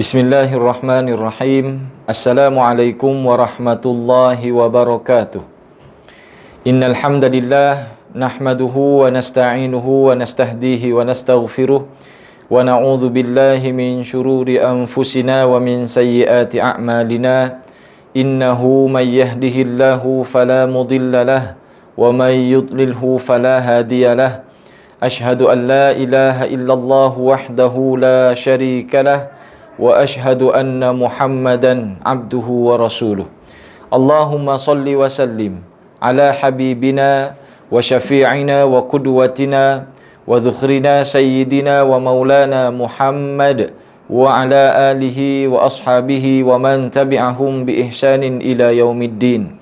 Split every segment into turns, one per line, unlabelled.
Bismillahirrahmanirrahim. Assalamualaikum warahmatullahi wabarakatuh. Innal hamdalillah nahmaduhu wa nasta'inuhu wa nastahdihi wa nastaghfiruh wa na'udzu billahi min shururi anfusina wa min sayyiati a'malina. Innahu may yahdihillahu fala mudilla lahu wa may yudlilhu fala hadiya lahu. Ashhadu an la ilaha illallah wahdahu la syarika lahu wa ashhadu anna Muhammadan abduhu wa rasuluh. Allahumma salli wa sallim ala habibina wa syafi'ina wa qudwatina wa dhukhrina sayyidina wa maulana Muhammad wa ala alihi wa ashabihi wa man tabi'ahum bi ihsanin ila yaumiddin.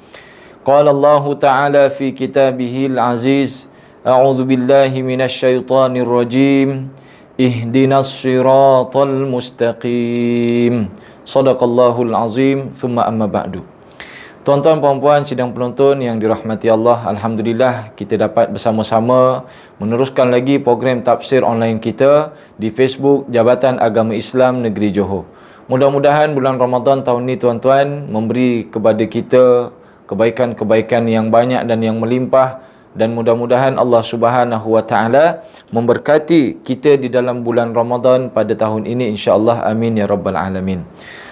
Qala Allah ta'ala fi kitabihil aziz, a'udzu billahi minasy syaithanir rajim. Ihdinas siratal mustaqim. Shadaqallahul azim. Thumma amma ba'du. Tuan-tuan, puan-puan, sidang penonton yang dirahmati Allah, alhamdulillah kita dapat bersama-sama meneruskan lagi program tafsir online kita di Facebook Jabatan Agama Islam Negeri Johor. Mudah-mudahan bulan Ramadan tahun ni, tuan-tuan, memberi kepada kita kebaikan-kebaikan yang banyak dan yang melimpah, dan mudah-mudahan Allah Subhanahu wa taala memberkati kita di dalam bulan Ramadan pada tahun ini, insya-Allah. Amin ya rabbal alamin.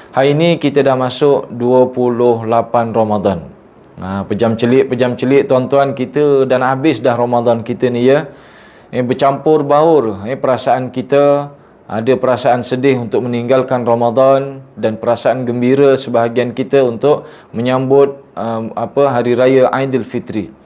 Hari ini kita dah masuk 28 Ramadan. Pejam celik tuan-tuan, kita dah nak habis dah Ramadan kita ni ya. Bercampur baur perasaan kita. Ada perasaan sedih untuk meninggalkan Ramadan dan perasaan gembira sebahagian kita untuk menyambut hari raya Aidilfitri.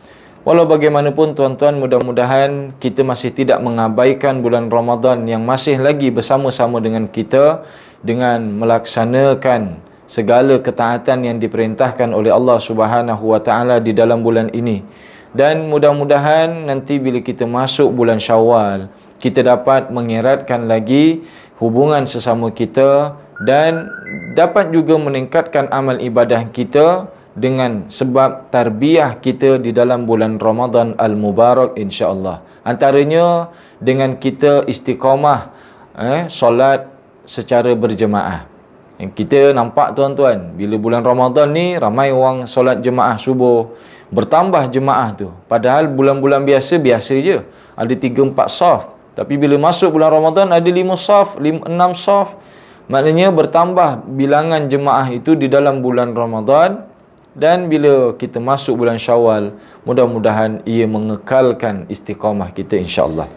Walau bagaimanapun tuan-tuan, mudah-mudahan kita masih tidak mengabaikan bulan Ramadan yang masih lagi bersama-sama dengan kita dengan melaksanakan segala ketaatan yang diperintahkan oleh Allah Subhanahu wa taala di dalam bulan ini. Dan mudah-mudahan nanti bila kita masuk bulan Syawal, kita dapat mengeratkan lagi hubungan sesama kita dan dapat juga meningkatkan amal ibadah kita dengan sebab tarbiyah kita di dalam bulan Ramadan Al-Mubarak, insya-Allah. Antaranya dengan kita istiqamah solat secara berjemaah. Kita nampak tuan-tuan, bila bulan Ramadan ni ramai orang solat jemaah subuh, bertambah jemaah tu. Padahal bulan-bulan biasa je, ada 3-4 saf. Tapi bila masuk bulan Ramadan ada 5 saf, 6 saf. Maknanya bertambah bilangan jemaah itu di dalam bulan Ramadan. Dan bila kita masuk bulan Syawal, mudah-mudahan ia mengekalkan istiqamah kita, insya-Allah.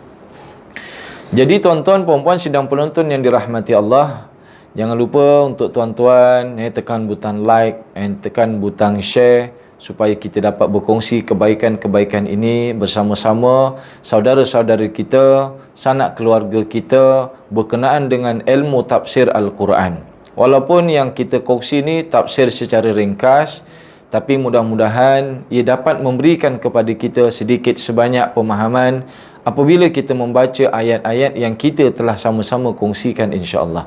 Jadi tuan-tuan, puan-puan, sidang penonton yang dirahmati Allah, jangan lupa untuk tuan-tuan tekan butang like dan tekan butang share supaya kita dapat berkongsi kebaikan-kebaikan ini bersama-sama saudara-saudara kita, sanak keluarga kita berkenaan dengan ilmu tafsir Al-Quran. Walaupun yang kita kongsi ni tafsir secara ringkas, tapi mudah-mudahan ia dapat memberikan kepada kita sedikit sebanyak pemahaman apabila kita membaca ayat-ayat yang kita telah sama-sama kongsikan, insya-Allah.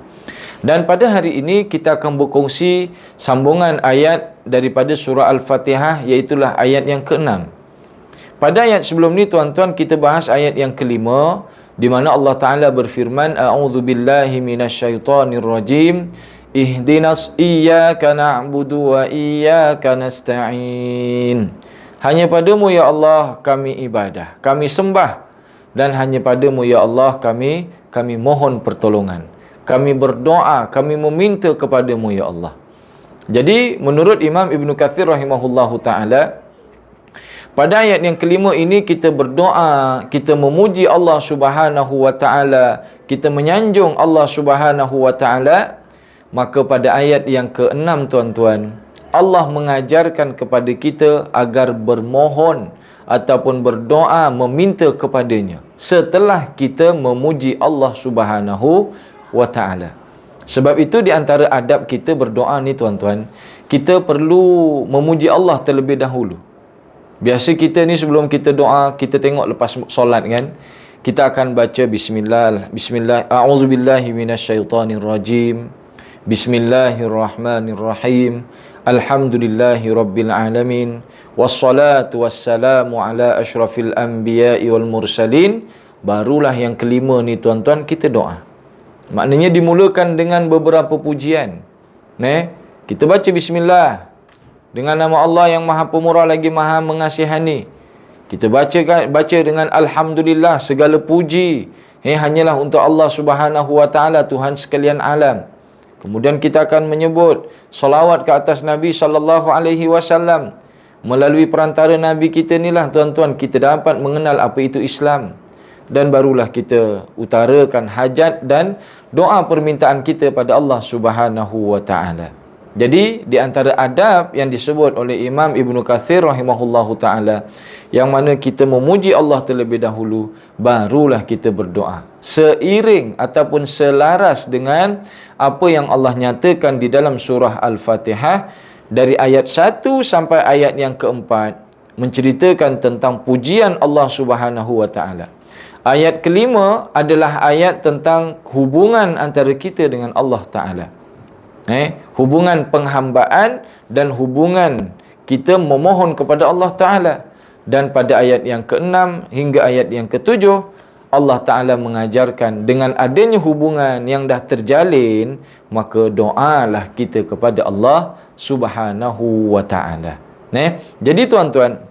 Dan pada hari ini kita akan berkongsi sambungan ayat daripada surah Al-Fatihah, iaitulah ayat yang ke-6. Pada ayat sebelum ni tuan-tuan, kita bahas ayat yang ke-5 di mana Allah Taala berfirman, a'udzubillahi minasyaitonirrajim. Ihdinas iyyaka na'budu wa iyyaka nasta'in. Hanya padamu ya Allah kami ibadah, kami sembah, dan hanya padamu ya Allah kami mohon pertolongan. Kami berdoa, kami meminta kepadamu ya Allah. Jadi menurut Imam Ibn Kathir rahimahullahu ta'ala, pada ayat yang kelima ini kita berdoa, kita memuji Allah Subhanahu wa ta'ala, kita menyanjung Allah Subhanahu wa ta'ala. Maka pada ayat yang ke-6 tuan-tuan, Allah mengajarkan kepada kita agar bermohon ataupun berdoa meminta kepadanya setelah kita memuji Allah Subhanahu wa ta'ala. Sebab itu di antara adab kita berdoa ni tuan-tuan, kita perlu memuji Allah terlebih dahulu. Biasa kita ni sebelum kita doa, kita tengok lepas solat kan, kita akan baca bismillah, a'udzubillahi minasyaitonirrajim. Bismillahirrahmanirrahim. Alhamdulillahi rabbil alamin. Wassalatu wassalamu ala asyrafil anbiya'i wal mursalin. Barulah yang kelima ni tuan-tuan, kita doa. Maknanya dimulakan dengan beberapa pujian. Kita baca bismillah dengan nama Allah yang Maha Pemurah lagi Maha Mengasihani. Kita baca dengan alhamdulillah, segala puji hanyalah untuk Allah Subhanahu wa taala, Tuhan sekalian alam. Kemudian kita akan menyebut salawat ke atas Nabi sallallahu alaihi wasallam. Melalui perantara Nabi kita inilah tuan-tuan kita dapat mengenal apa itu Islam. Dan barulah kita utarakan hajat dan doa permintaan kita pada Allah Subhanahu wa taala. Jadi di antara adab yang disebut oleh Imam Ibnu Katsir rahimahullahu taala, yang mana kita memuji Allah terlebih dahulu, barulah kita berdoa seiring ataupun selaras dengan apa yang Allah nyatakan di dalam surah Al-Fatihah dari ayat 1 sampai ayat yang keempat, menceritakan tentang pujian Allah Subhanahu wa taala. Ayat kelima adalah ayat tentang hubungan antara kita dengan Allah Ta'ala. Hubungan penghambaan dan hubungan kita memohon kepada Allah Ta'ala. Dan pada ayat yang ke-6 hingga ayat yang ke-7, Allah Ta'ala mengajarkan dengan adanya hubungan yang dah terjalin, maka doalah kita kepada Allah Subhanahu wa Ta'ala. Jadi tuan-tuan,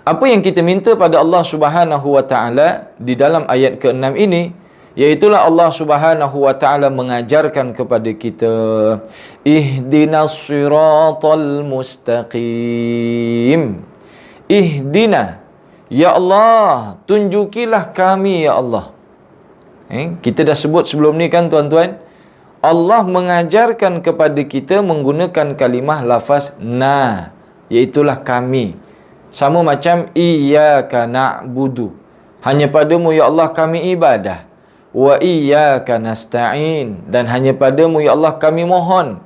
apa yang kita minta pada Allah Subhanahu wa taala di dalam ayat ke-6 ini, iaitulah Allah Subhanahu wa taala mengajarkan kepada kita, ihdinas siratal mustaqim. Ihdina, ya Allah, tunjukilah kami ya Allah. Kita dah sebut sebelum ni kan tuan-tuan, Allah mengajarkan kepada kita menggunakan kalimah lafaz na, iaitulah kami. Sama macam iyyaka na'budu, hanya padamu ya Allah kami ibadah. Wa iyyaka nasta'in, dan hanya padamu ya Allah kami mohon.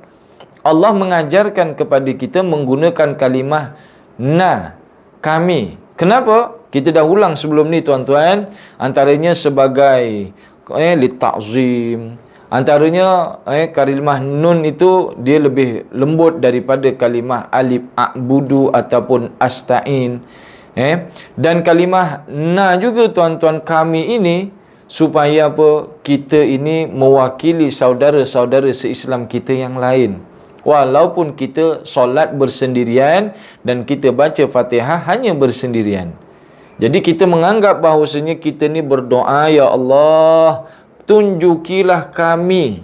Allah mengajarkan kepada kita menggunakan kalimah na, kami. Kenapa? Kita dah ulang sebelum ni tuan-tuan. Antaranya sebagai li ta'zim. Antaranya kalimah nun itu dia lebih lembut daripada kalimah alif a'budu ataupun asta'in. Dan kalimah na juga tuan-tuan, kami ini supaya apa? Kita ini mewakili saudara-saudara seislam kita yang lain. Walaupun kita solat bersendirian dan kita baca Fatihah hanya bersendirian. Jadi kita menganggap bahawasanya kita ni berdoa, ya Allah, tunjukilah kami.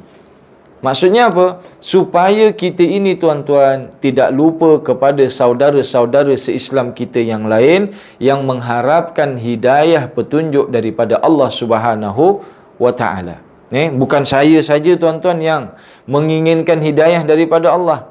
Maksudnya apa? Supaya kita ini tuan-tuan tidak lupa kepada saudara-saudara seislam kita yang lain yang mengharapkan hidayah petunjuk daripada Allah Subhanahu wa taala. Bukan saya saja tuan-tuan yang menginginkan hidayah daripada Allah,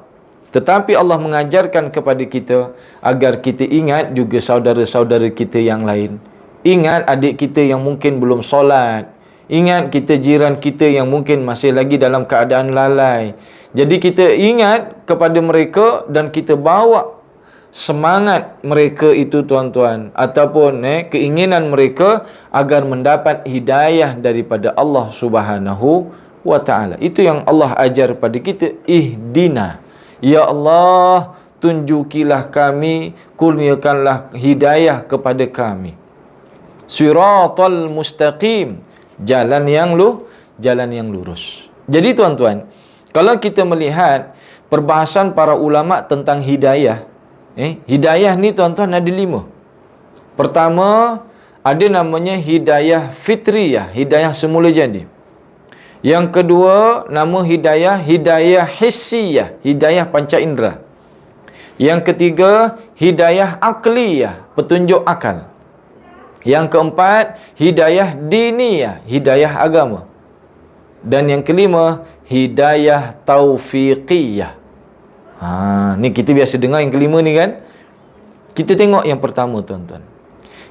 tetapi Allah mengajarkan kepada kita agar kita ingat juga saudara-saudara kita yang lain. Ingat adik kita yang mungkin belum solat. Ingat kita jiran kita yang mungkin masih lagi dalam keadaan lalai. Jadi kita ingat kepada mereka dan kita bawa semangat mereka itu tuan-tuan, ataupun keinginan mereka agar mendapat hidayah daripada Allah Subhanahu wa taala. Itu yang Allah ajar pada kita, ihdina. Ya Allah, tunjukilah kami, kurniakanlah hidayah kepada kami. Siratal mustaqim, jalan yang lurus. Jadi tuan-tuan, kalau kita melihat perbahasan para ulama tentang hidayah, hidayah ni tuan-tuan ada 5. Pertama, ada namanya hidayah fitriyah, hidayah semula jadi. Yang kedua, nama hidayah hissiyah, hidayah panca indera. Yang ketiga, hidayah akliyah, petunjuk akal. Yang keempat, hidayah diniyah, hidayah agama. Dan yang kelima, hidayah taufiqiyah. Ni kita biasa dengar yang kelima ni kan. Kita tengok yang pertama tuan-tuan.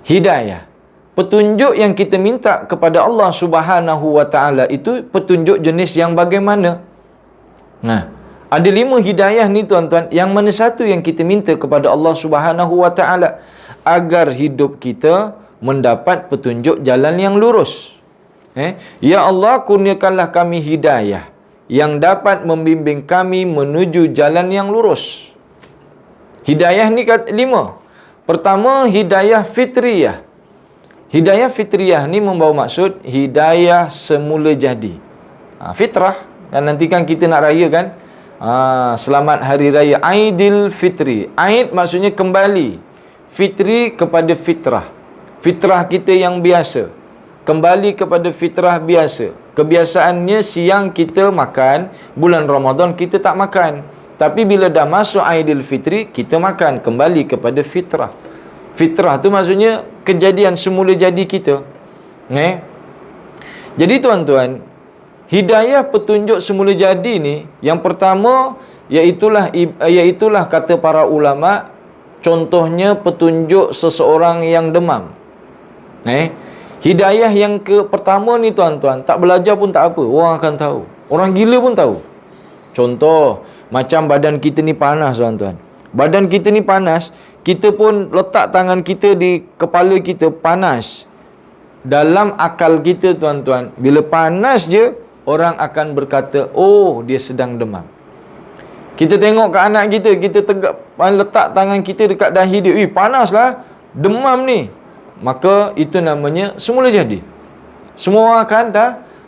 Hidayah, petunjuk yang kita minta kepada Allah Subhanahu wa taala itu petunjuk jenis yang bagaimana? Ada 5 hidayah ni tuan-tuan. Yang mana satu yang kita minta kepada Allah Subhanahu wa taala agar hidup kita mendapat petunjuk jalan yang lurus. Ya Allah, kurniakanlah kami hidayah yang dapat membimbing kami menuju jalan yang lurus. Hidayah ni 5. Pertama, hidayah fitriyah. Hidayah fitriyah ni membawa maksud hidayah semula jadi. Fitrah. Dan nanti kan kita nak raya kan, selamat hari raya Aidil Fitri. Aid maksudnya kembali, Fitri kepada fitrah. Fitrah kita yang biasa, kembali kepada fitrah biasa. Kebiasaannya siang kita makan, bulan Ramadan kita tak makan. Tapi bila dah masuk Aidil Fitri, kita makan, kembali kepada fitrah. Fitrah tu maksudnya kejadian semula jadi kita. Jadi tuan-tuan, hidayah petunjuk semula jadi ni, yang pertama iaitulah kata para ulama, contohnya petunjuk seseorang yang demam. Hidayah yang pertama ni tuan-tuan, tak belajar pun tak apa, orang akan tahu. Orang gila pun tahu. Contoh, macam badan kita ni panas tuan-tuan. Badan kita ni panas, kita pun letak tangan kita di kepala kita, panas. Dalam akal kita tuan-tuan, bila panas je, orang akan berkata, oh dia sedang demam. Kita tengok ke anak kita, kita tegak, letak tangan kita dekat dahi dia, panaslah, demam ni. Maka itu namanya semula jadi. Semua orang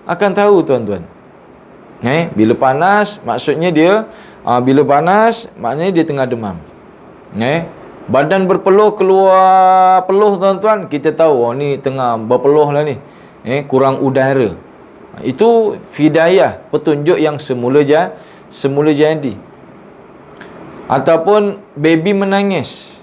akan tahu tuan-tuan. Bila panas, maksudnya dia, bila panas, maknanya dia tengah demam. Badan berpeluh, keluar peluh tuan-tuan, kita tahu, ni tengah berpeluh lah ni. Kurang udara. Itu hidayah, petunjuk yang semula jadi. Ataupun baby menangis.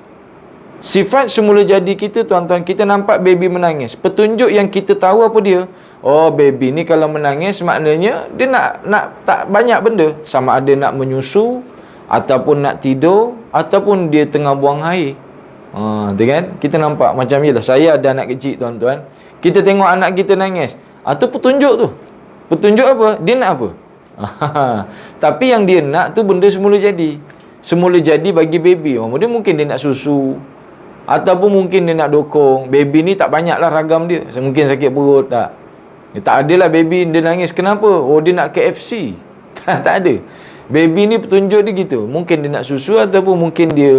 Sifat semula jadi kita tuan-tuan, kita nampak baby menangis. Petunjuk yang kita tahu apa dia? Oh, baby ni kalau menangis maknanya dia nak tak banyak benda. Sama ada nak menyusu, ataupun nak tidur, ataupun dia tengah buang air. Tu kan? Kita nampak macam je lah. Saya ada anak kecil tuan-tuan. Kita tengok anak kita nangis. Itu petunjuk tu. Petunjuk apa? Dia nak apa? Tapi yang dia nak tu benda semula jadi. Semula jadi bagi baby. Dia mungkin dia nak susu, ataupun mungkin dia nak dokong. Baby ni tak banyaklah ragam dia. Mungkin sakit perut tak. Tak adalah baby dia nangis. Kenapa? Oh, dia nak KFC. Tak ada. Baby ni petunjuk dia gitu. Mungkin dia nak susu, ataupun mungkin dia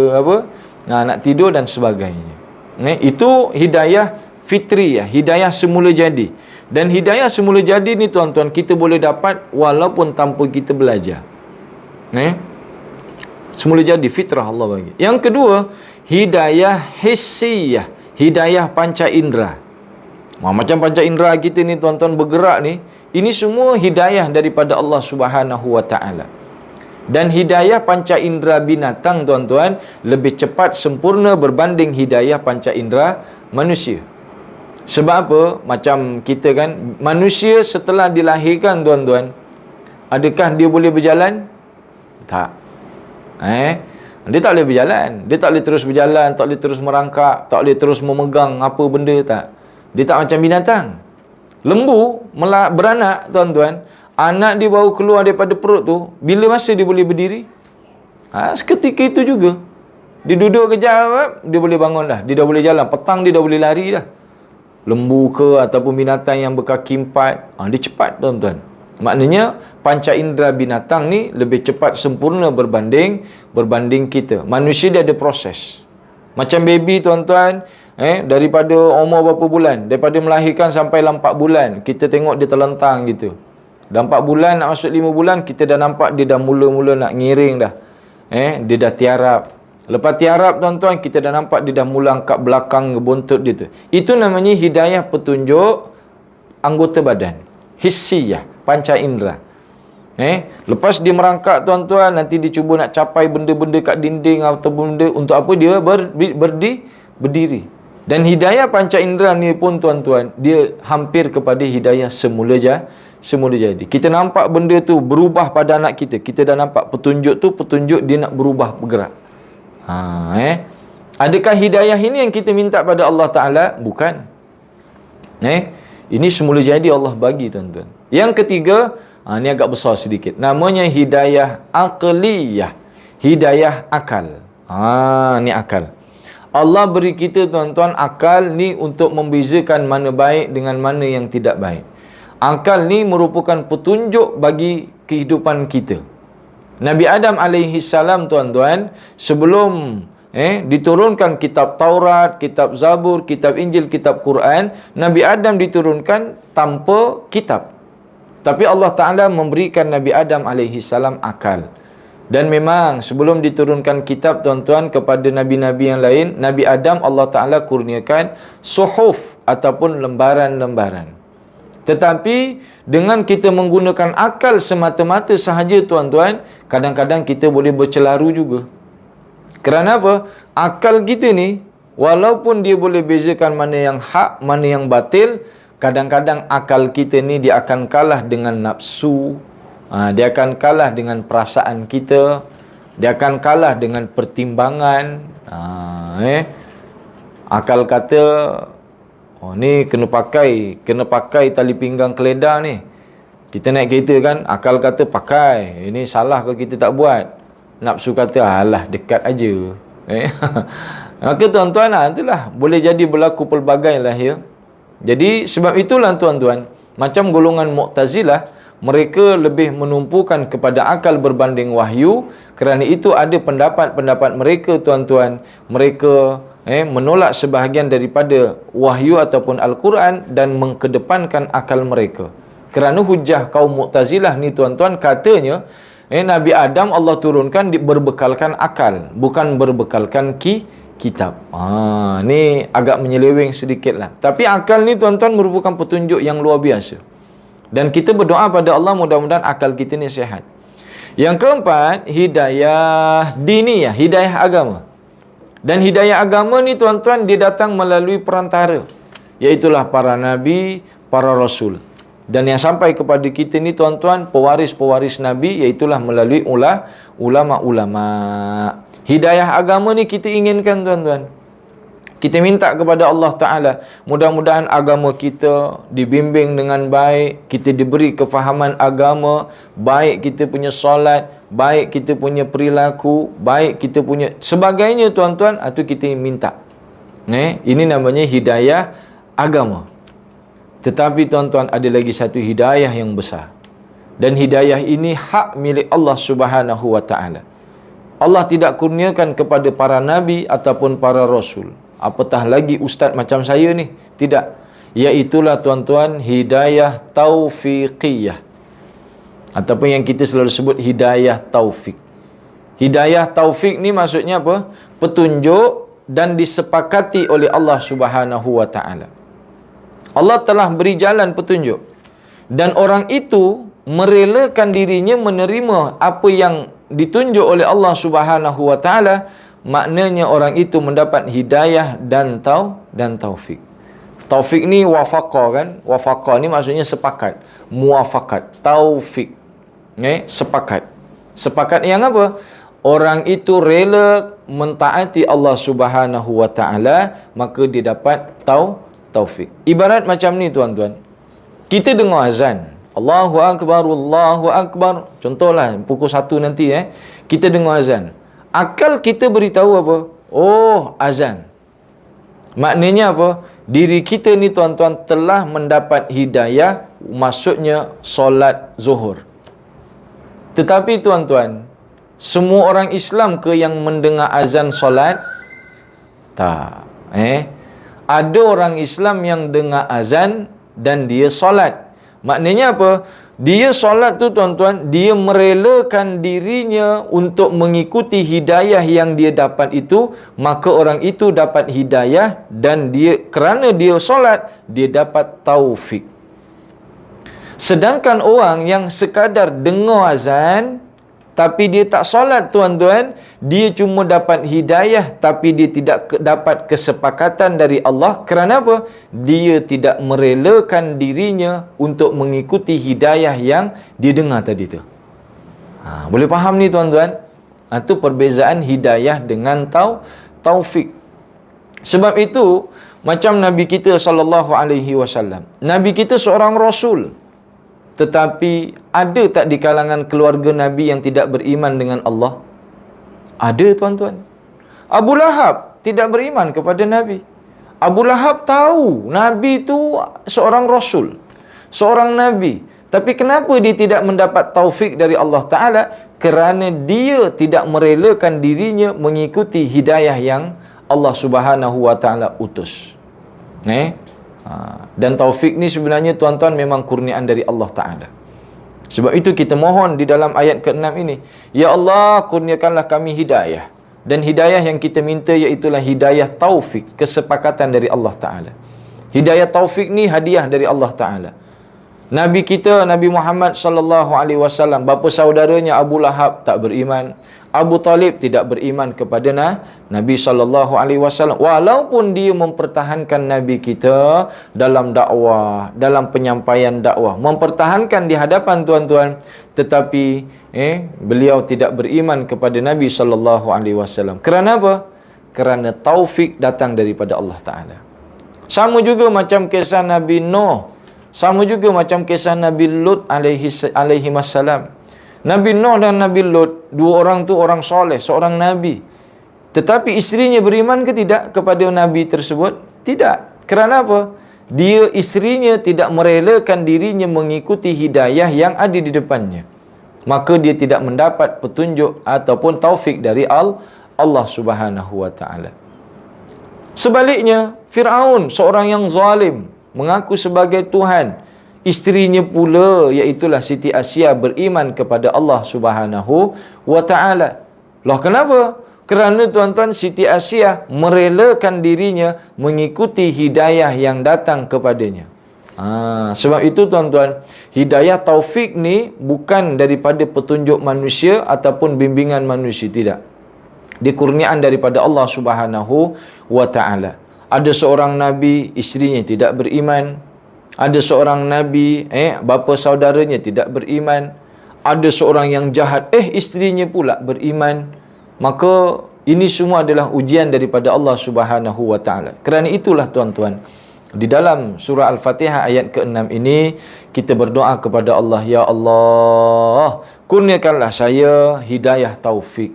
nak tidur dan sebagainya. Itu hidayah fitriyah, hidayah semula jadi. Dan hidayah semula jadi ni tuan-tuan, kita boleh dapat walaupun tanpa kita belajar. Semula jadi, fitrah Allah bagi. Yang kedua, hidayah hissiyah, hidayah panca indera. Macam panca indera kita ni tuan-tuan bergerak ni, ini semua hidayah daripada Allah Subhanahu wa taala. Dan hidayah panca indera binatang tuan-tuan lebih cepat sempurna berbanding hidayah panca indera manusia. Sebab apa? Macam kita kan, manusia setelah dilahirkan tuan-tuan, adakah dia boleh berjalan? Tak. Dia tak boleh berjalan. Dia tak boleh terus berjalan, tak boleh terus merangkak, tak boleh terus memegang apa benda, tak. Dia tak macam binatang. Lembu beranak tuan-tuan, anak dia baru keluar daripada perut tu, bila masa dia boleh berdiri? Seketika itu juga. Dia duduk kejap, dia boleh bangun dah. Dia dah boleh jalan. Petang dia dah boleh lari dah. Lembu ke ataupun binatang yang berkaki empat, dia cepat tuan-tuan. Maknanya panca indera binatang ni lebih cepat sempurna berbanding kita. Manusia dia ada proses. Macam baby tuan-tuan, daripada umur berapa bulan, daripada melahirkan sampai 4 bulan, kita tengok dia terlentang gitu. Dah 4 bulan nak masuk 5 bulan, kita dah nampak dia dah mula-mula nak ngiring dah. Dia dah tiarap. Lepas tiarap tuan-tuan, kita dah nampak dia dah mula angkat belakang buntut dia tu. Itu namanya hidayah petunjuk anggota badan. Hissiyah, panca indera. Lepas dia merangkak tuan-tuan, nanti dia cuba nak capai benda-benda kat dinding atau benda, untuk apa dia berdiri. Dan hidayah panca indera ni pun tuan-tuan, dia hampir kepada hidayah semula jadi. Kita nampak benda tu berubah pada anak kita. Kita dah nampak petunjuk tu, petunjuk dia nak berubah bergerak. Adakah hidayah ini yang kita minta pada Allah Ta'ala? Bukan. Ini semula jadi Allah bagi tuan-tuan. Yang ketiga, ni agak besar sedikit. Namanya hidayah aqliyah, hidayah akal. Ni akal. Allah beri kita tuan-tuan akal ni untuk membezakan mana baik dengan mana yang tidak baik. Akal ni merupakan petunjuk bagi kehidupan kita. Nabi Adam alaihi salam tuan-tuan, sebelum diturunkan kitab Taurat, kitab Zabur, kitab Injil, kitab Quran, Nabi Adam diturunkan tanpa kitab. Tapi Allah Ta'ala memberikan Nabi Adam alaihi salam akal. Dan memang sebelum diturunkan kitab tuan-tuan kepada Nabi-Nabi yang lain, Nabi Adam Allah Ta'ala kurniakan suhuf ataupun lembaran-lembaran. Tetapi dengan kita menggunakan akal semata-mata sahaja tuan-tuan, kadang-kadang kita boleh bercelaru juga. Kerana apa? Akal kita ni, walaupun dia boleh bezakan mana yang hak, mana yang batil, kadang-kadang akal kita ni dia akan kalah dengan nafsu, dia akan kalah dengan perasaan kita, dia akan kalah dengan pertimbangan. Akal kata, oh ni kena pakai tali pinggang keledar ni. Kita naik kereta kan, akal kata pakai, ini salah ke kita tak buat. Nafsu kata, alah dekat aja. Maka tuan-tuan, itulah boleh jadi berlaku pelbagai lah ya. Jadi sebab itulah tuan-tuan, macam golongan Mu'tazilah, mereka lebih menumpukan kepada akal berbanding wahyu. Kerana itu ada pendapat-pendapat mereka tuan-tuan, mereka menolak sebahagian daripada wahyu ataupun Al-Quran dan mengkedepankan akal mereka. Kerana hujah kaum Mu'tazilah ni tuan-tuan, katanya Nabi Adam Allah turunkan berbekalkan akal, bukan berbekalkan kitab. Ni agak menyeleweng sedikit lah. Tapi akal ni tuan-tuan merupakan petunjuk yang luar biasa. Dan kita berdoa pada Allah mudah-mudahan akal kita ni sihat. Yang keempat, hidayah diniyah, hidayah agama. Dan hidayah agama ni tuan-tuan, dia datang melalui perantara, iaitulah para nabi, para rasul. Dan yang sampai kepada kita ni tuan-tuan, pewaris-pewaris nabi, iaitulah melalui ulama-ulama. Hidayah agama ni kita inginkan tuan-tuan. Kita minta kepada Allah Ta'ala, mudah-mudahan agama kita dibimbing dengan baik, kita diberi kefahaman agama, baik kita punya solat, baik kita punya perilaku, baik kita punya sebagainya tuan-tuan, itu kita minta. Ini namanya hidayah agama. Tetapi tuan-tuan, ada lagi satu hidayah yang besar. Dan hidayah ini hak milik Allah Subhanahu wa Ta'ala. Allah tidak kurniakan kepada para nabi ataupun para rasul, apatah lagi ustaz macam saya ni. Tidak. Iaitulah tuan-tuan, hidayah taufiqiyah, ataupun yang kita selalu sebut hidayah taufik. Hidayah taufik ni maksudnya apa? Petunjuk dan disepakati oleh Allah Subhanahu wa Ta'ala. Allah telah beri jalan petunjuk, dan orang itu merelakan dirinya menerima apa yang ditunjuk oleh Allah Subhanahu wa Ta'ala. Maknanya orang itu mendapat hidayah dan taufik. Taufik ni wafaqah kan? Wafaqah ni maksudnya sepakat, muafakat. Taufik, sepakat. Sepakat yang apa? Orang itu rela mentaati Allah Subhanahu wa Ta'ala, maka dia dapat taufik. Ibarat macam ni tuan-tuan, kita dengar azan, Allahu Akbar, Allahu Akbar. Contohlah pukul 1 nanti kita dengar azan. Akal kita beritahu apa? Oh, azan. Maknanya apa? Diri kita ni tuan-tuan telah mendapat hidayah, maksudnya solat zuhur. Tetapi tuan-tuan, semua orang Islam ke yang mendengar azan solat? Tak. Ada orang Islam yang dengar azan dan dia solat. Maknanya apa? Dia solat tu tuan-tuan, dia merelakan dirinya untuk mengikuti hidayah yang dia dapat itu, maka orang itu dapat hidayah, dan dia kerana dia solat, dia dapat taufik. Sedangkan orang yang sekadar dengar azan tapi dia tak solat tuan-tuan, dia cuma dapat hidayah tapi dia tidak dapat kesepakatan dari Allah. Kerana apa? Dia tidak merelakan dirinya untuk mengikuti hidayah yang dia dengar tadi tu. Boleh faham ni tuan-tuan? Itu perbezaan hidayah dengan taufik. Sebab itu macam Nabi kita SAW, Nabi kita seorang rasul, tetapi ada tak di kalangan keluarga Nabi yang tidak beriman dengan Allah? Ada tuan-tuan. Abu Lahab tidak beriman kepada Nabi. Abu Lahab tahu Nabi itu seorang Rasul, seorang Nabi. Tapi kenapa dia tidak mendapat taufik dari Allah Ta'ala? Kerana dia tidak merelakan dirinya mengikuti hidayah yang Allah Subhanahu Wa Ta'ala utus. Dan taufik ni sebenarnya tuan-tuan memang kurniaan dari Allah Ta'ala. Sebab itu kita mohon di dalam ayat ke-6 ini, ya Allah, kurniakanlah kami hidayah. Dan hidayah yang kita minta iaitulah hidayah taufik, kesepakatan dari Allah Ta'ala. Hidayah taufik ni hadiah dari Allah Ta'ala. Nabi kita, Nabi Muhammad sallallahu alaihi wasallam, bapa saudaranya Abu Lahab tak beriman. Abu Talib tidak beriman kepada Nabi sallallahu alaihi wasallam. Walaupun dia mempertahankan Nabi kita dalam dakwah, dalam penyampaian dakwah, mempertahankan di hadapan tuan-tuan, tetapi beliau tidak beriman kepada Nabi sallallahu alaihi wasallam. Kerana apa? Kerana taufik datang daripada Allah Taala. Sama juga macam kisah Nabi Nuh. Sama juga macam kisah Nabi Lut alaihi wassalam. Nabi Nuh dan Nabi Lut, dua orang tu orang soleh, seorang Nabi. Tetapi isterinya beriman ke tidak kepada Nabi tersebut? Tidak. Kerana apa? Dia, isterinya tidak merelakan dirinya mengikuti hidayah yang ada di depannya. Maka dia tidak mendapat petunjuk ataupun taufik dari Allah Subhanahu wa ta'ala. Sebaliknya, Fir'aun, seorang yang zalim, mengaku sebagai Tuhan. Isterinya pula, iaitulah Siti Asia, beriman kepada Allah Subhanahu wa ta'ala. Loh, kenapa? Kerana tuan-tuan, Siti Asia merelakan dirinya mengikuti hidayah yang datang kepadanya. Sebab itu tuan-tuan, hidayah taufik ni bukan daripada petunjuk manusia ataupun bimbingan manusia, tidak. Dikurniaan daripada Allah Subhanahu wa ta'ala. Ada seorang Nabi, isterinya tidak beriman. Ada seorang Nabi, bapa saudaranya tidak beriman. Ada seorang yang jahat, isterinya pula beriman. Maka ini semua adalah ujian daripada Allah Subhanahu wa ta'ala. Kerana itulah tuan-tuan, di dalam surah Al-Fatihah ayat ke-6 ini, kita berdoa kepada Allah, ya Allah, kurniakanlah saya hidayah taufik.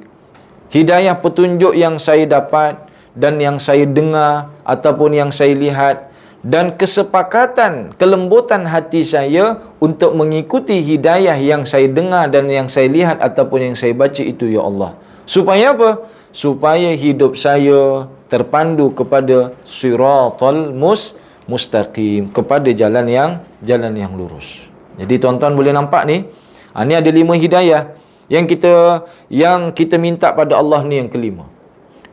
Hidayah petunjuk yang saya dapat dan yang saya dengar ataupun yang saya lihat, dan kesepakatan, kelembutan hati saya untuk mengikuti hidayah yang saya dengar dan yang saya lihat ataupun yang saya baca itu, ya Allah. Supaya apa? Supaya hidup saya terpandu kepada siratal mustaqim, kepada jalan yang lurus. Jadi tuan-tuan boleh nampak ni, ni ada 5 hidayah yang kita minta pada Allah ni. Yang kelima,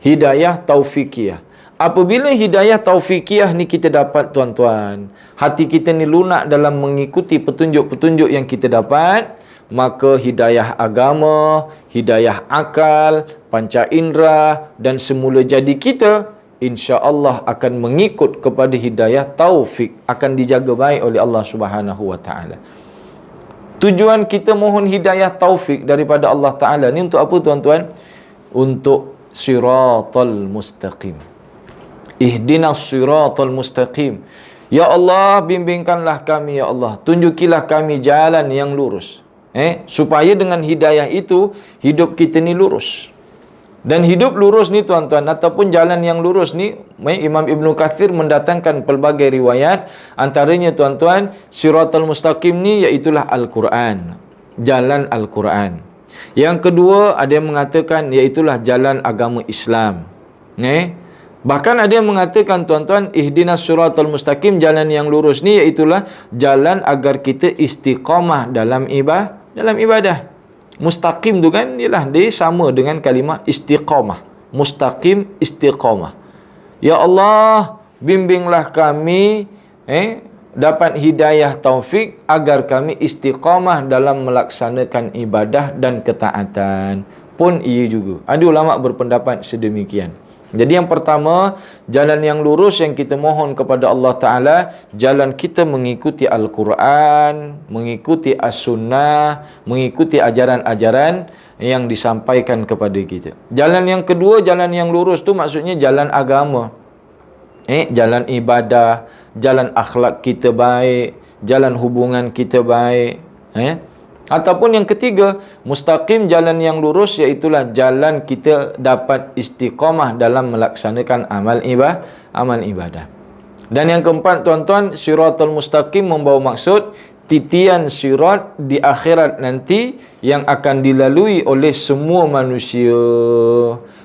hidayah taufikiyah. Apabila hidayah taufikiyah ni kita dapat tuan-tuan, hati kita ni lunak dalam mengikuti petunjuk-petunjuk yang kita dapat, maka hidayah agama, hidayah akal, panca indera dan semula jadi kita, insya-Allah akan mengikut kepada hidayah taufik, akan dijaga baik oleh Allah Subhanahu wa ta'ala. Tujuan kita mohon hidayah taufik daripada Allah Ta'ala ni untuk apa tuan-tuan? Untuk siratal mustaqim. Ihdinas siratal mustaqim. Ya Allah, bimbingkanlah kami, ya Allah. Tunjukilah kami jalan yang lurus. Supaya dengan hidayah itu, hidup kita ni lurus. Dan hidup lurus ni tuan-tuan, ataupun jalan yang lurus ni, Imam Ibn Kathir mendatangkan pelbagai riwayat. Antaranya tuan-tuan, siratal mustaqim ni iaitulah Al-Quran. Jalan Al-Quran. Yang kedua, ada yang mengatakan iaitulah jalan agama Islam. Bahkan ada yang mengatakan tuan-tuan, ihdinas siratal mustaqim, jalan yang lurus ni iaitulah jalan agar kita istiqamah dalam ibadah. Mustaqim tu kan, ialah dia sama dengan kalimah istiqamah. Mustaqim, istiqamah. Ya Allah, bimbinglah kami dapat hidayah taufik agar kami istiqamah dalam melaksanakan ibadah dan ketaatan. Pun ia juga. Ada ulama berpendapat sedemikian. Jadi yang pertama, jalan yang lurus yang kita mohon kepada Allah Ta'ala, jalan kita mengikuti Al-Quran, mengikuti As-Sunnah, mengikuti ajaran-ajaran yang disampaikan kepada kita. Jalan yang kedua, jalan yang lurus tu maksudnya jalan agama. Jalan ibadah, jalan akhlak kita baik, jalan hubungan kita baik. Ataupun yang ketiga, mustaqim, jalan yang lurus, iaitulah jalan kita dapat istiqamah dalam melaksanakan amal ibadah. Dan yang keempat tuan-tuan, siratal mustaqim membawa maksud titian sirat di akhirat nanti yang akan dilalui oleh semua manusia.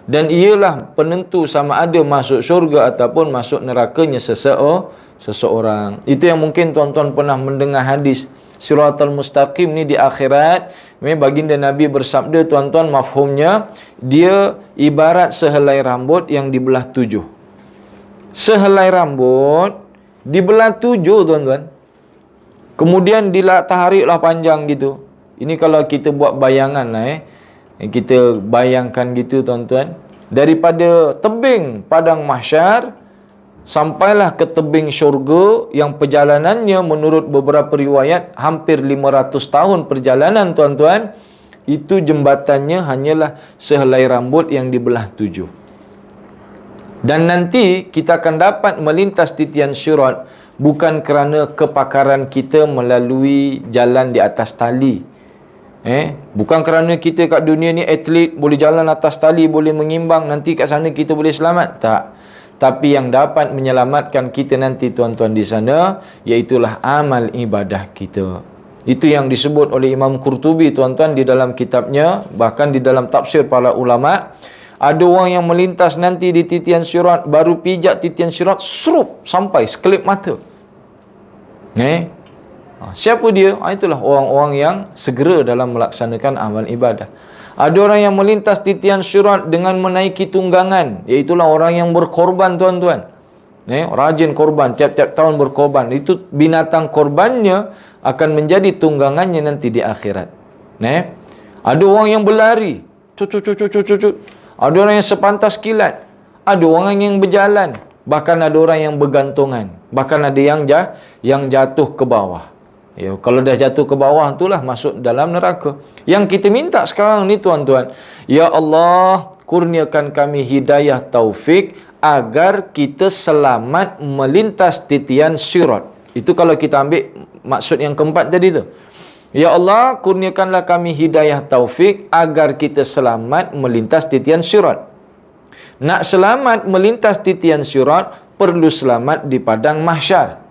Dan ialah penentu sama ada masuk syurga ataupun masuk nerakanya seseorang. Itu yang mungkin tuan-tuan pernah mendengar hadis. Siratal mustaqim ni di akhirat, baginda Nabi bersabda, tuan-tuan, mafhumnya dia ibarat sehelai rambut yang dibelah 7. Sehelai rambut dibelah 7, tuan-tuan. Kemudian tariklah panjang gitu. Ini kalau kita buat bayangan lah, kita bayangkan gitu, tuan-tuan. Daripada tebing padang mahsyar sampailah ke tebing syurga yang perjalanannya menurut beberapa riwayat hampir 500 tahun perjalanan, tuan-tuan. Itu jembatannya hanyalah sehelai rambut yang dibelah 7. Dan nanti kita akan dapat melintas titian syurat bukan kerana kepakaran kita melalui jalan di atas tali. Bukan kerana kita kat dunia ni atlet, boleh jalan atas tali, boleh mengimbang, nanti kat sana kita boleh selamat. Tak. Tapi yang dapat menyelamatkan kita nanti, tuan-tuan, di sana, iaitulah amal ibadah kita. Itu yang disebut oleh Imam Qurtubi, tuan-tuan, di dalam kitabnya, bahkan di dalam tafsir para ulama. Ada orang yang melintas nanti di titian syurat, baru pijak titian syurat, serup sampai sekelip mata. Siapa dia? Itulah orang-orang yang segera dalam melaksanakan amal ibadah. Ada orang yang melintas titian syurat dengan menaiki tunggangan, iaitulah orang yang berkorban, tuan-tuan. Rajin korban, tiap-tiap tahun berkorban. Itu binatang korbannya akan menjadi tunggangannya nanti di akhirat. Ada orang yang berlari, ada orang yang sepantas kilat, ada orang yang berjalan, bahkan ada orang yang bergantungan, bahkan ada yang jatuh ke bawah. Kalau dah jatuh ke bawah, itulah masuk dalam neraka. Yang kita minta sekarang ni, tuan-tuan, ya Allah, kurniakan kami hidayah taufik agar kita selamat melintas titian syurat. Itu kalau kita ambil maksud yang keempat tadi tu. Ya Allah, kurniakanlah kami hidayah taufik agar kita selamat melintas titian syurat. Nak selamat melintas titian syurat, perlu selamat di padang mahsyar.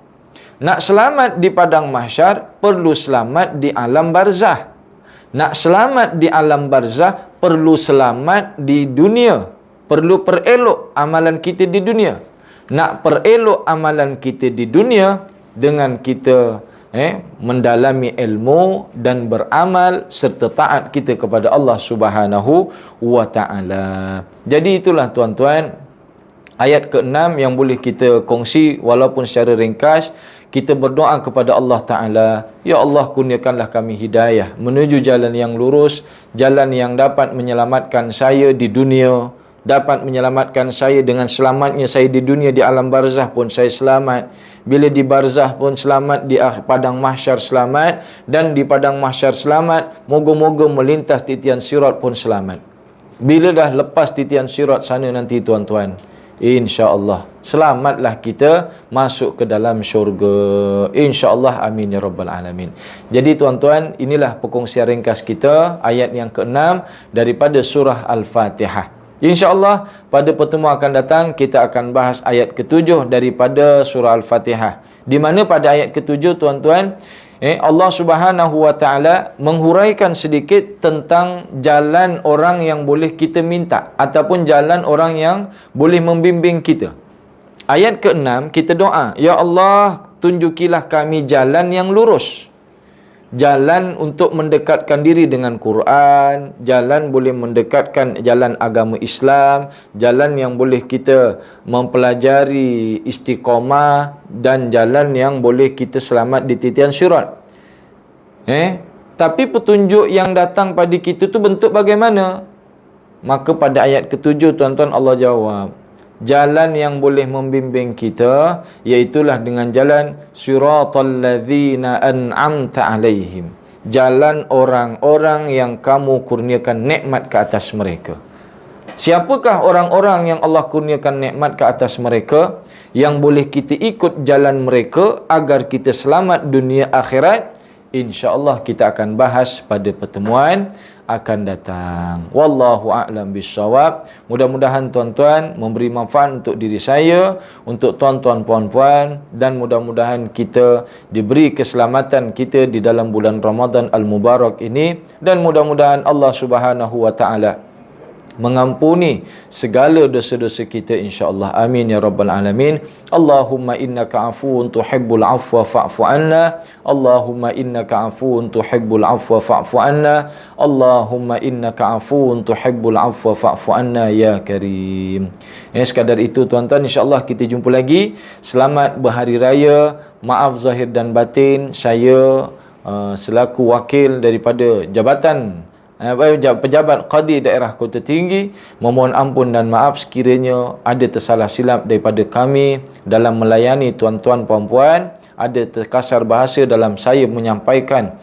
Nak selamat di padang mahsyar, perlu selamat di alam barzah. Nak selamat di alam barzah, perlu selamat di dunia. Perlu perelok amalan kita di dunia. Nak perelok amalan kita di dunia dengan kita mendalami ilmu dan beramal serta taat kita kepada Allah Subhanahu wa taala. Jadi itulah, tuan-tuan, ayat ke-6 yang boleh kita kongsi walaupun secara ringkas. Kita berdoa kepada Allah Ta'ala, ya Allah, kurniakanlah kami hidayah menuju jalan yang lurus, jalan yang dapat menyelamatkan saya di dunia, dapat menyelamatkan saya dengan selamatnya saya di dunia, di alam barzah pun saya selamat, bila di barzah pun selamat, di padang mahsyar selamat, dan di padang mahsyar selamat, moga-moga melintas titian sirat pun selamat. Bila dah lepas titian sirat sana nanti, tuan-tuan, insya-Allah selamatlah kita masuk ke dalam syurga, insya-Allah. Amin ya rabbal alamin. Jadi, tuan-tuan, inilah perkongsian ringkas kita ayat yang ke-6 daripada surah Al-Fatihah. InsyaAllah pada pertemuan akan datang kita akan bahas ayat ke-7 daripada surah Al-Fatihah, di mana pada ayat ke-7, tuan-tuan, Allah Subhanahu wa taala menghuraikan sedikit tentang jalan orang yang boleh kita minta ataupun jalan orang yang boleh membimbing kita. Ayat ke-6 kita doa, ya Allah, tunjukilah kami jalan yang lurus. Jalan untuk mendekatkan diri dengan Quran, jalan boleh mendekatkan jalan agama Islam, jalan yang boleh kita mempelajari istiqamah, dan jalan yang boleh kita selamat di titian syurat. Tapi petunjuk yang datang pada kita tu bentuk bagaimana? Maka pada ayat ke-7, tuan-tuan, Allah jawab, jalan yang boleh membimbing kita iaitulah dengan jalan siratal ladzina an'amta alaihim, jalan orang-orang yang kamu kurniakan nikmat ke atas mereka. Siapakah orang-orang yang Allah kurniakan nikmat ke atas mereka, yang boleh kita ikut jalan mereka agar kita selamat dunia akhirat? InsyaAllah kita akan bahas pada pertemuan akan datang. Wallahu a'lam bissawab. Mudah-mudahan, tuan-tuan, memberi manfaat untuk diri saya, untuk tuan-tuan puan-puan, dan mudah-mudahan kita diberi keselamatan kita di dalam bulan Ramadan Al-Mubarak ini, dan mudah-mudahan Allah Subhanahu wa taala mengampuni segala dosa-dosa kita insya-Allah. Amin ya rabbal alamin. Allahumma innaka afuwun tuhibbul afwa fa'fu anna. Allahumma innaka afuwun tuhibbul afwa fa'fu anna. Allahumma innaka afuwun tuhibbul afwa fa'fu anna ya karim. Sekadar itu tuan-tuan, insya-Allah kita jumpa lagi. Selamat berhari raya. Maaf zahir dan batin, saya selaku wakil daripada jabatan pejabat Qadi Daerah Kota Tinggi memohon ampun dan maaf sekiranya ada tersalah silap daripada kami dalam melayani tuan-tuan puan-puan, ada terkasar bahasa dalam saya menyampaikan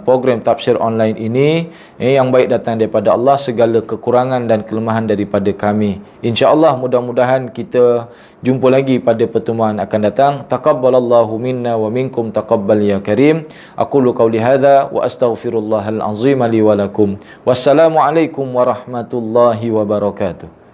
program tafsir online ini. Yang baik datang daripada Allah, segala kekurangan dan kelemahan daripada kami. InsyaAllah mudah-mudahan kita jumpa lagi pada pertemuan akan datang. Taqabbalallahu minna wa minkum taqabbal ya karim. Aqulu qawli hadha wa astaghfirullahal azim li wa lakum. Wassalamualaikum warahmatullahi wabarakatuh.